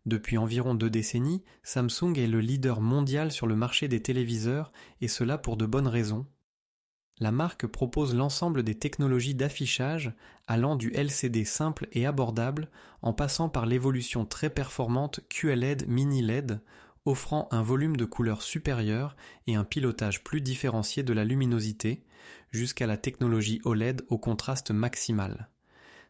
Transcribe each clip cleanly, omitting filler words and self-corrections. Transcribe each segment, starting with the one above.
Depuis environ 2 décennies, Samsung est le leader mondial sur le marché des téléviseurs et cela pour de bonnes raisons. La marque propose l'ensemble des technologies d'affichage allant du LCD simple et abordable en passant par l'évolution très performante QLED Mini LED, offrant un volume de couleurs supérieur et un pilotage plus différencié de la luminosité, jusqu'à la technologie OLED au contraste maximal.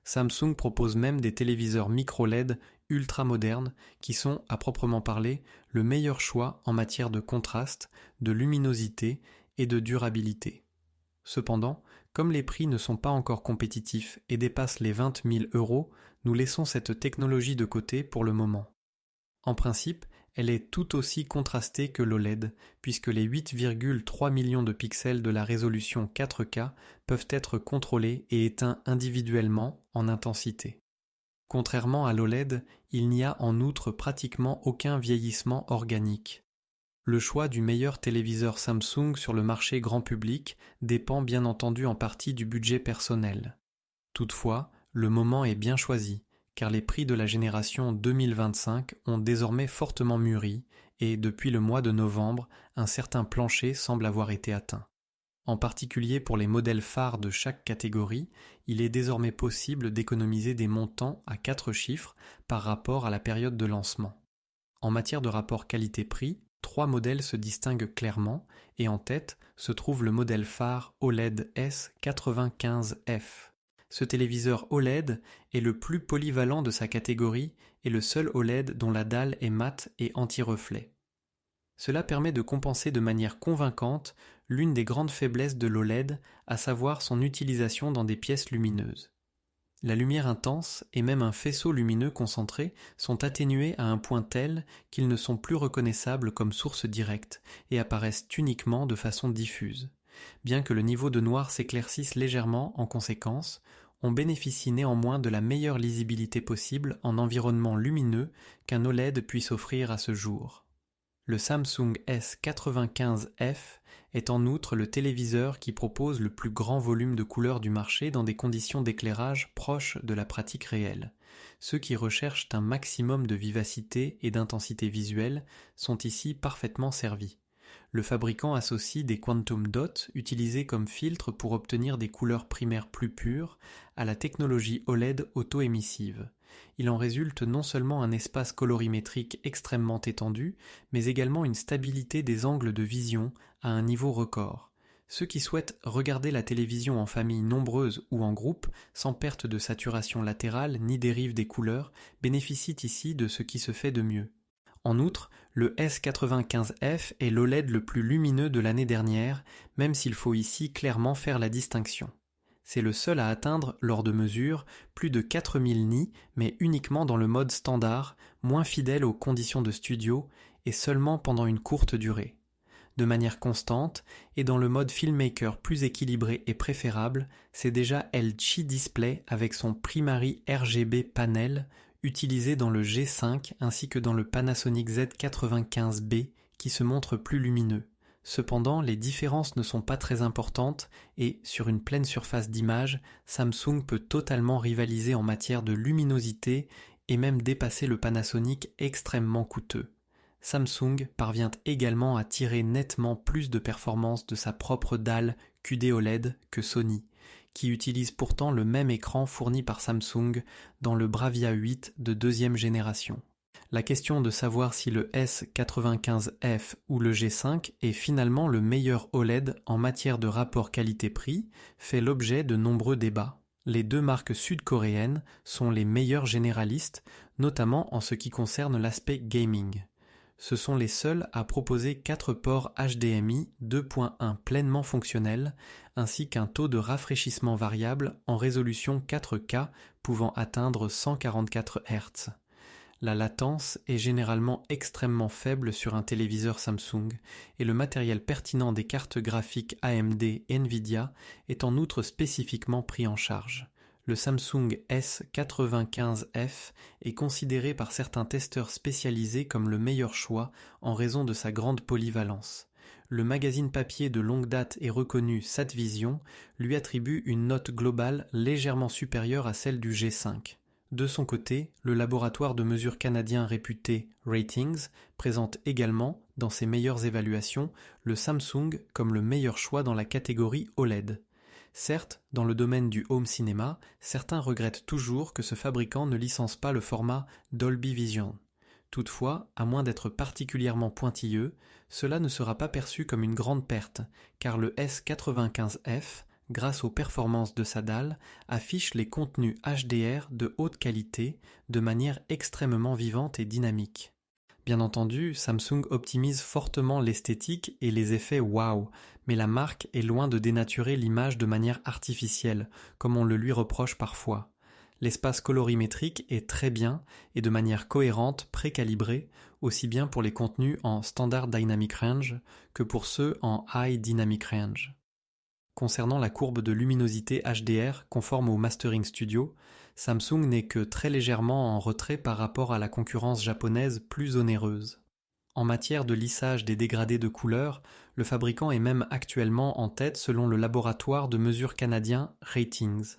Samsung propose même des téléviseurs micro-LED ultra modernes qui sont, à proprement parler, le meilleur choix en matière de contraste, de luminosité et de durabilité. Cependant, comme les prix ne sont pas encore compétitifs et dépassent les 20 000 €, nous laissons cette technologie de côté pour le moment. En principe, elle est tout aussi contrastée que l'OLED, puisque les 8,3 millions de pixels de la résolution 4K peuvent être contrôlés et éteints individuellement en intensité. Contrairement à l'OLED, il n'y a en outre pratiquement aucun vieillissement organique. Le choix du meilleur téléviseur Samsung sur le marché grand public dépend bien entendu en partie du budget personnel. Toutefois, le moment est bien choisi, car les prix de la génération 2025 ont désormais fortement mûri et, depuis le mois de novembre, un certain plancher semble avoir été atteint. En particulier pour les modèles phares de chaque catégorie, il est désormais possible d'économiser des montants à 4 chiffres par rapport à la période de lancement. En matière de rapport qualité-prix, 3 modèles se distinguent clairement et en tête se trouve le modèle phare OLED S95F. Ce téléviseur OLED est le plus polyvalent de sa catégorie et le seul OLED dont la dalle est mate et anti-reflet. Cela permet de compenser de manière convaincante l'une des grandes faiblesses de l'OLED, à savoir son utilisation dans des pièces lumineuses. La lumière intense et même un faisceau lumineux concentré sont atténués à un point tel qu'ils ne sont plus reconnaissables comme source directe et apparaissent uniquement de façon diffuse. Bien que le niveau de noir s'éclaircisse légèrement en conséquence, on bénéficie néanmoins de la meilleure lisibilité possible en environnement lumineux qu'un OLED puisse offrir à ce jour. Le Samsung S95F est en outre le téléviseur qui propose le plus grand volume de couleurs du marché dans des conditions d'éclairage proches de la pratique réelle. Ceux qui recherchent un maximum de vivacité et d'intensité visuelle sont ici parfaitement servis. Le fabricant associe des quantum dots utilisés comme filtre pour obtenir des couleurs primaires plus pures à la technologie OLED auto-émissive. Il en résulte non seulement un espace colorimétrique extrêmement étendu, mais également une stabilité des angles de vision à un niveau record. Ceux qui souhaitent regarder la télévision en famille nombreuse ou en groupe, sans perte de saturation latérale ni dérive des couleurs, bénéficient ici de ce qui se fait de mieux. En outre, le S95F est l'OLED le plus lumineux de l'année dernière, même s'il faut ici clairement faire la distinction. C'est le seul à atteindre, lors de mesures, plus de 4000 nits, mais uniquement dans le mode standard, moins fidèle aux conditions de studio, et seulement pendant une courte durée. De manière constante, et dans le mode filmmaker plus équilibré et préférable, c'est déjà LG Display avec son Primary RGB Panel, utilisé dans le G5 ainsi que dans le Panasonic Z95B, qui se montre plus lumineux. Cependant, les différences ne sont pas très importantes et, sur une pleine surface d'image, Samsung peut totalement rivaliser en matière de luminosité et même dépasser le Panasonic extrêmement coûteux. Samsung parvient également à tirer nettement plus de performance de sa propre dalle QD-OLED que Sony, qui utilise pourtant le même écran fourni par Samsung dans le Bravia 8 de deuxième génération. La question de savoir si le S95F ou le G5 est finalement le meilleur OLED en matière de rapport qualité-prix fait l'objet de nombreux débats. Les deux marques sud-coréennes sont les meilleures généralistes, notamment en ce qui concerne l'aspect gaming. Ce sont les seuls à proposer 4 ports HDMI 2.1 pleinement fonctionnels, ainsi qu'un taux de rafraîchissement variable en résolution 4K pouvant atteindre 144 Hz. La latence est généralement extrêmement faible sur un téléviseur Samsung et le matériel pertinent des cartes graphiques AMD et Nvidia est en outre spécifiquement pris en charge. Le Samsung S95F est considéré par certains testeurs spécialisés comme le meilleur choix en raison de sa grande polyvalence. Le magazine papier de longue date et reconnu SatVision lui attribue une note globale légèrement supérieure à celle du G5. De son côté, le laboratoire de mesure canadien réputé Ratings présente également, dans ses meilleures évaluations, le Samsung comme le meilleur choix dans la catégorie OLED. Certes, dans le domaine du home cinéma, certains regrettent toujours que ce fabricant ne licence pas le format Dolby Vision. Toutefois, à moins d'être particulièrement pointilleux, cela ne sera pas perçu comme une grande perte, car le S95F, grâce aux performances de sa dalle, affiche les contenus HDR de haute qualité de manière extrêmement vivante et dynamique. Bien entendu, Samsung optimise fortement l'esthétique et les effets wow, mais la marque est loin de dénaturer l'image de manière artificielle, comme on le lui reproche parfois. L'espace colorimétrique est très bien et de manière cohérente précalibré, aussi bien pour les contenus en Standard Dynamic Range que pour ceux en High Dynamic Range. Concernant la courbe de luminosité HDR conforme au Mastering Studio, Samsung n'est que très légèrement en retrait par rapport à la concurrence japonaise plus onéreuse. En matière de lissage des dégradés de couleurs, le fabricant est même actuellement en tête selon le laboratoire de mesure canadien Ratings.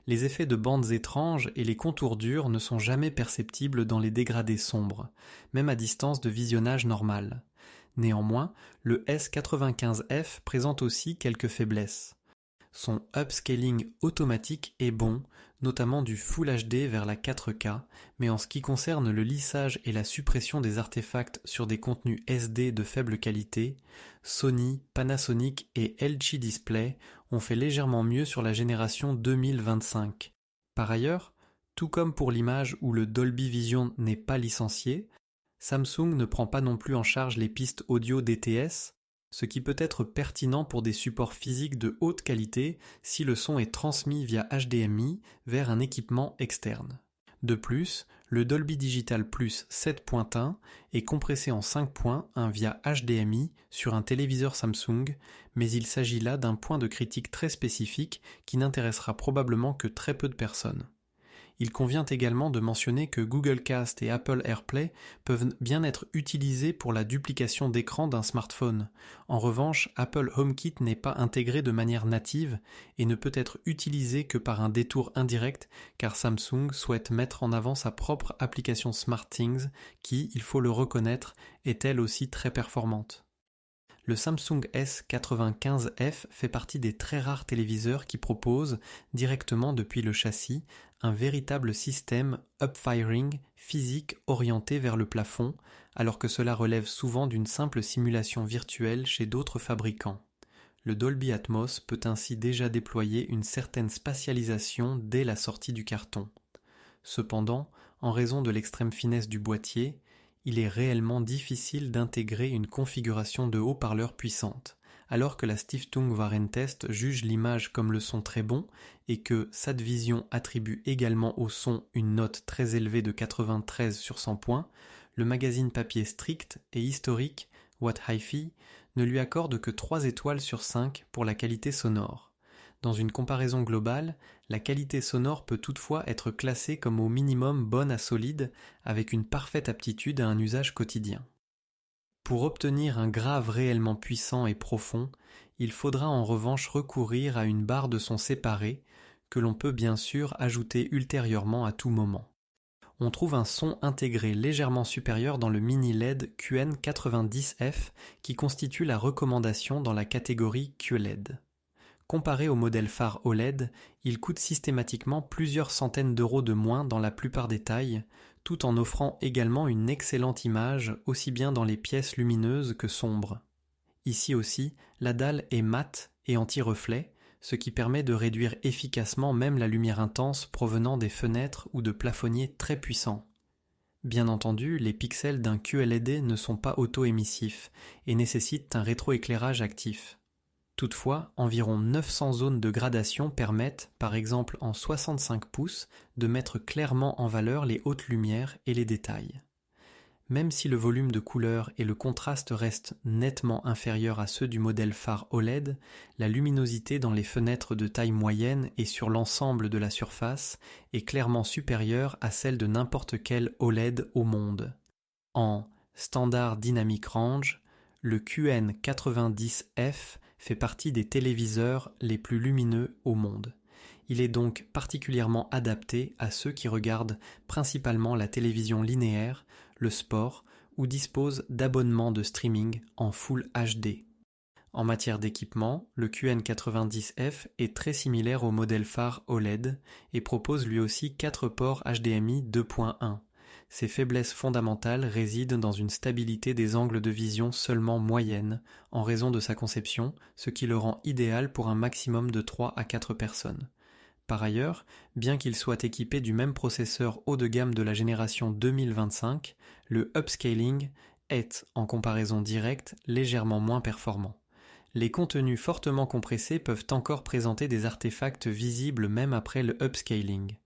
Les effets de bandes étranges et les contours durs ne sont jamais perceptibles dans les dégradés sombres, même à distance de visionnage normal. Néanmoins, le S95F présente aussi quelques faiblesses. Son upscaling automatique est bon, notamment du Full HD vers la 4K, mais en ce qui concerne le lissage et la suppression des artefacts sur des contenus SD de faible qualité, Sony, Panasonic et LG Display ont fait légèrement mieux sur la génération 2025. Par ailleurs, tout comme pour l'image où le Dolby Vision n'est pas licencié, Samsung ne prend pas non plus en charge les pistes audio DTS, ce qui peut être pertinent pour des supports physiques de haute qualité si le son est transmis via HDMI vers un équipement externe. De plus, le Dolby Digital Plus 7.1 est compressé en 5.1 via HDMI sur un téléviseur Samsung, mais il s'agit là d'un point de critique très spécifique qui n'intéressera probablement que très peu de personnes. Il convient également de mentionner que Google Cast et Apple AirPlay peuvent bien être utilisés pour la duplication d'écran d'un smartphone. En revanche, Apple HomeKit n'est pas intégré de manière native et ne peut être utilisé que par un détour indirect car Samsung souhaite mettre en avant sa propre application SmartThings qui, il faut le reconnaître, est elle aussi très performante. Le Samsung S95F fait partie des très rares téléviseurs qui proposent, directement depuis le châssis, un véritable système upfiring physique orienté vers le plafond, alors que cela relève souvent d'une simple simulation virtuelle chez d'autres fabricants. Le Dolby Atmos peut ainsi déjà déployer une certaine spatialisation dès la sortie du carton. Cependant, en raison de l'extrême finesse du boîtier, il est réellement difficile d'intégrer une configuration de haut-parleur puissante, alors que la Stiftung Warentest juge l'image comme le son très bon et que SatVision attribue également au son une note très élevée de 93 sur 100 points, le magazine papier strict et historique What Hi-Fi ne lui accorde que 3 étoiles sur 5 pour la qualité sonore. Dans une comparaison globale, la qualité sonore peut toutefois être classée comme au minimum bonne à solide, avec une parfaite aptitude à un usage quotidien. Pour obtenir un grave réellement puissant et profond, il faudra en revanche recourir à une barre de son séparée, que l'on peut bien sûr ajouter ultérieurement à tout moment. On trouve un son intégré légèrement supérieur dans le mini LED QN90F qui constitue la recommandation dans la catégorie QLED. Comparé au modèle phare OLED, il coûte systématiquement plusieurs centaines d'euros de moins dans la plupart des tailles, tout en offrant également une excellente image aussi bien dans les pièces lumineuses que sombres. Ici aussi, la dalle est mate et anti-reflet, ce qui permet de réduire efficacement même la lumière intense provenant des fenêtres ou de plafonniers très puissants. Bien entendu, les pixels d'un QLED ne sont pas auto-émissifs et nécessitent un rétroéclairage actif. Toutefois, environ 900 zones de gradation permettent, par exemple en 65 pouces, de mettre clairement en valeur les hautes lumières et les détails. Même si le volume de couleur et le contraste restent nettement inférieurs à ceux du modèle phare OLED, la luminosité dans les fenêtres de taille moyenne et sur l'ensemble de la surface est clairement supérieure à celle de n'importe quel OLED au monde. En Standard Dynamic Range, le QN90F fait partie des téléviseurs les plus lumineux au monde. Il est donc particulièrement adapté à ceux qui regardent principalement la télévision linéaire, le sport ou disposent d'abonnements de streaming en Full HD. En matière d'équipement, le QN90F est très similaire au modèle phare OLED et propose lui aussi 4 ports HDMI 2.1. Ses faiblesses fondamentales résident dans une stabilité des angles de vision seulement moyenne, en raison de sa conception, ce qui le rend idéal pour un maximum de 3 à 4 personnes. Par ailleurs, bien qu'il soit équipé du même processeur haut de gamme de la génération 2025, le upscaling est, en comparaison directe, légèrement moins performant. Les contenus fortement compressés peuvent encore présenter des artefacts visibles même après le upscaling.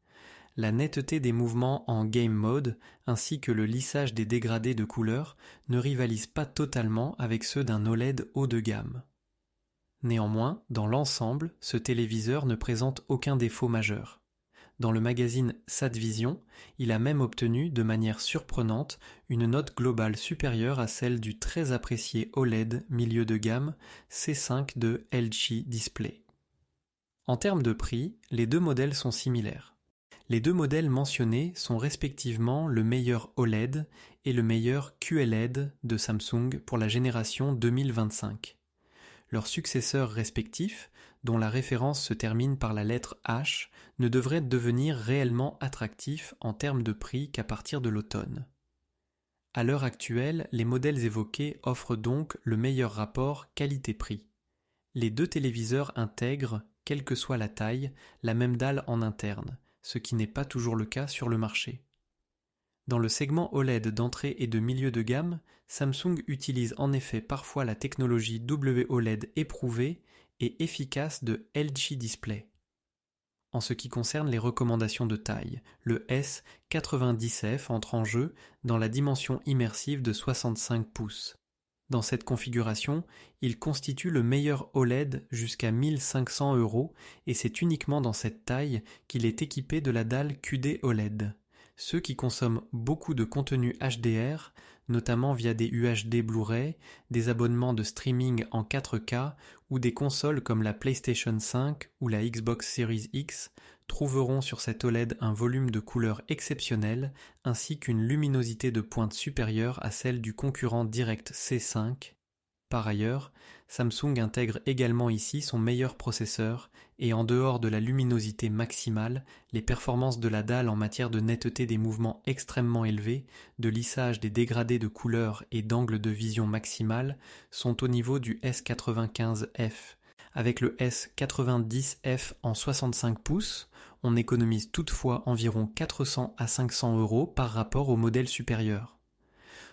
La netteté des mouvements en Game Mode ainsi que le lissage des dégradés de couleurs ne rivalisent pas totalement avec ceux d'un OLED haut de gamme. Néanmoins, dans l'ensemble, ce téléviseur ne présente aucun défaut majeur. Dans le magazine SatVision, il a même obtenu, de manière surprenante, une note globale supérieure à celle du très apprécié OLED milieu de gamme C5 de LG Display. En termes de prix, les deux modèles sont similaires. Les deux modèles mentionnés sont respectivement le meilleur OLED et le meilleur QLED de Samsung pour la génération 2025. Leurs successeurs respectifs, dont la référence se termine par la lettre H, ne devraient devenir réellement attractifs en termes de prix qu'à partir de l'automne. À l'heure actuelle, les modèles évoqués offrent donc le meilleur rapport qualité-prix. Les deux téléviseurs intègrent, quelle que soit la taille, la même dalle en interne, ce qui n'est pas toujours le cas sur le marché. Dans le segment OLED d'entrée et de milieu de gamme, Samsung utilise en effet parfois la technologie WOLED éprouvée et efficace de LG Display. En ce qui concerne les recommandations de taille, le S90F entre en jeu dans la dimension immersive de 65 pouces. Dans cette configuration, il constitue le meilleur OLED jusqu'à 1500 € et c'est uniquement dans cette taille qu'il est équipé de la dalle QD OLED. Ceux qui consomment beaucoup de contenu HDR, notamment via des UHD Blu-ray, des abonnements de streaming en 4K ou des consoles comme la PlayStation 5 ou la Xbox Series X, trouveront sur cet OLED un volume de couleurs exceptionnel ainsi qu'une luminosité de pointe supérieure à celle du concurrent direct C5. Par ailleurs, Samsung intègre également ici son meilleur processeur et en dehors de la luminosité maximale, les performances de la dalle en matière de netteté des mouvements extrêmement élevés, de lissage des dégradés de couleurs et d'angle de vision maximale sont au niveau du S95F. Avec le S90F en 65 pouces, on économise toutefois environ 400 à 500 € par rapport au modèle supérieur.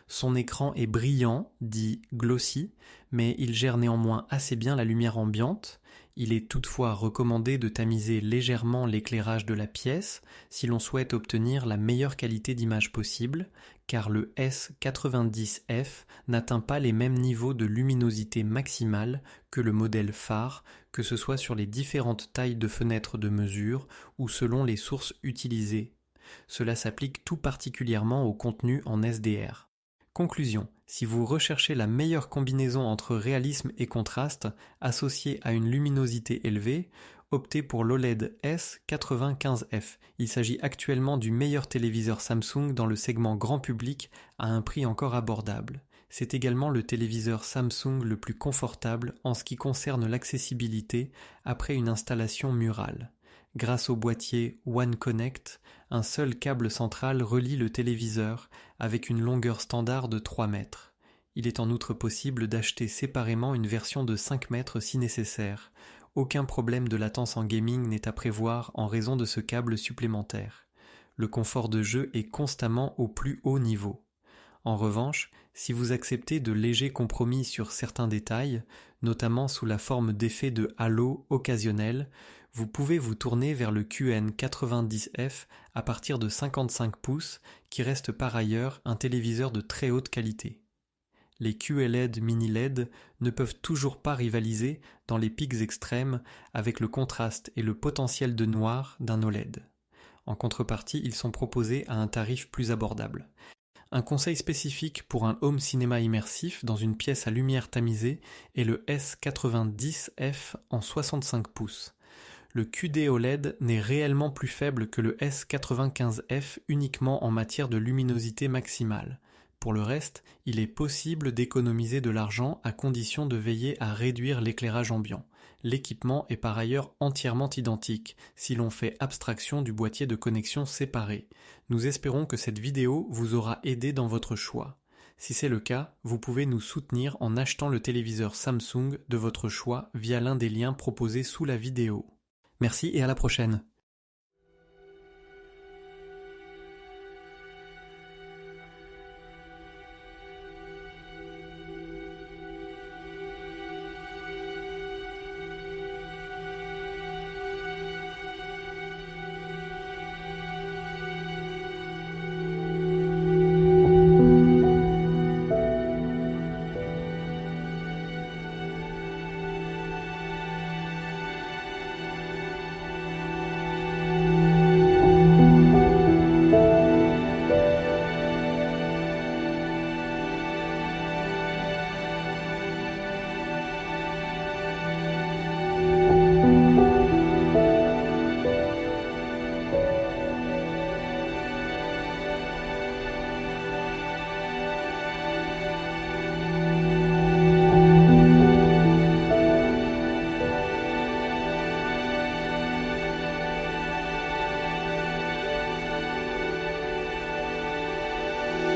Son écran est brillant, dit glossy, mais il gère néanmoins assez bien la lumière ambiante. Il est toutefois recommandé de tamiser légèrement l'éclairage de la pièce si l'on souhaite obtenir la meilleure qualité d'image possible, car le S90F n'atteint pas les mêmes niveaux de luminosité maximale que le modèle phare, que ce soit sur les différentes tailles de fenêtres de mesure ou selon les sources utilisées. Cela s'applique tout particulièrement au contenu en SDR. Conclusion, si vous recherchez la meilleure combinaison entre réalisme et contraste associée à une luminosité élevée, optez pour l'OLED S95F. Il s'agit actuellement du meilleur téléviseur Samsung dans le segment grand public à un prix encore abordable. C'est également le téléviseur Samsung le plus confortable en ce qui concerne l'accessibilité après une installation murale. Grâce au boîtier One Connect, un seul câble central relie le téléviseur avec une longueur standard de 3 mètres. Il est en outre possible d'acheter séparément une version de 5 mètres si nécessaire. Aucun problème de latence en gaming n'est à prévoir en raison de ce câble supplémentaire. Le confort de jeu est constamment au plus haut niveau. En revanche, si vous acceptez de légers compromis sur certains détails, notamment sous la forme d'effets de halo occasionnels, vous pouvez vous tourner vers le QN90F à partir de 55 pouces, qui reste par ailleurs un téléviseur de très haute qualité. Les QLED mini LED ne peuvent toujours pas rivaliser dans les pics extrêmes avec le contraste et le potentiel de noir d'un OLED. En contrepartie, ils sont proposés à un tarif plus abordable. Un conseil spécifique pour un home cinéma immersif dans une pièce à lumière tamisée est le S90F en 65 pouces. le QD OLED n'est réellement plus faible que le S95F uniquement en matière de luminosité maximale. Pour le reste, il est possible d'économiser de l'argent à condition de veiller à réduire l'éclairage ambiant. L'équipement est par ailleurs entièrement identique, si l'on fait abstraction du boîtier de connexion séparé. Nous espérons que cette vidéo vous aura aidé dans votre choix. Si c'est le cas, vous pouvez nous soutenir en achetant le téléviseur Samsung de votre choix via l'un des liens proposés sous la vidéo. Merci et à la prochaine.